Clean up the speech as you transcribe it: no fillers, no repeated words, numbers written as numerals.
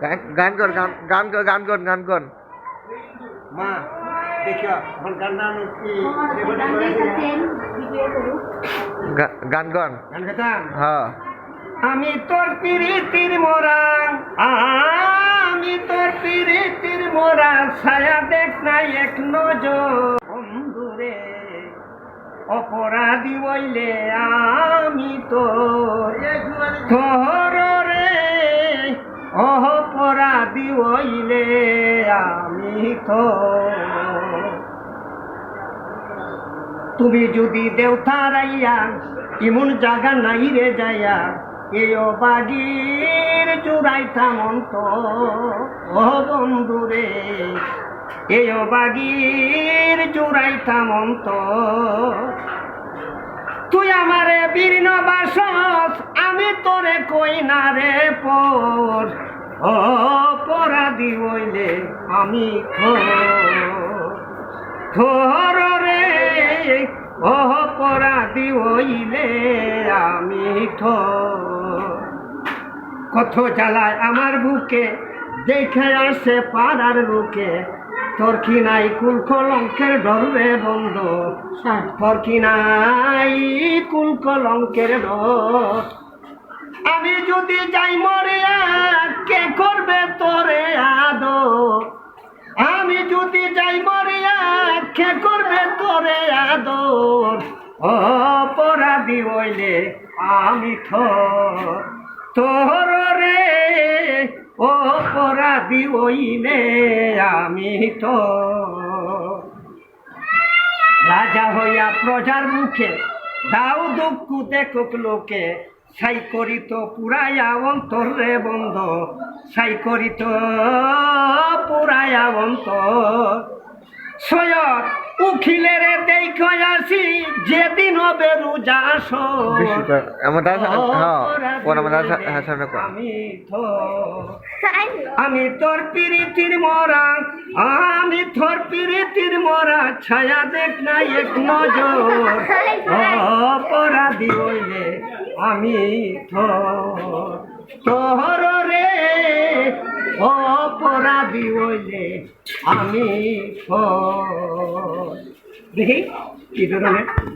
গান কর গান কর মা দেখিও এখন গান কি গান কর গান গাইতাম হ্যাঁ আমি তোর পিরিতির মোরা আমি তোর পিরিতির মোরা ছায়া দেখ নাই এক নজর বন্ধুরে অপরাধী বইলে আমি তোর রে অপরাধী বইলে আমি তো তুমি যদি দেওথারাইয়া ইমন জায়গা নাই রে যাইয়া এও বাগির জুড়াইতাম অন্ত ও বন্ধুরে এও বাগির জুড়াইতাম অন্ত তুই আমারে বীর্ণ বাসস আমি তোরে কই না রে পর অপরাধী হইলে আমি থর রে অপরাধী হইলে আমি কত জ্বালায় আমার বুকে দেখে আসে পাড়ার বুকে তোর কি নাই কুল কলঙ্কের ডরে বন্ধ তোর কি নাই কুল কলঙ্কের ডর আমি যদি যাই মরিয়া কে করবে তোরে আদর আমি যদি যাই মরিয়া কে করবে তোরে আদর অপরাধী হইলে আমি তোর রে অপরাধী হইলে আমি রাজা হইয়া প্রজার মুখে দাও দুঃখ দেখুক লোকে সাই করিত পুরায়া অন্তর রে বন্ধ সাই করিত পুরায়া অন্তর সৈয়দ উখিলের দেখে আসি যেদিন হবে রোজা আমি তোর পিরিতির মরা আমি তোর পিরিতির মরা ছায়া দেখ না এক নজর অপরাধী হইলে আমি তোর রে অপরাধী হইলে আমি দেখি কি ধরনের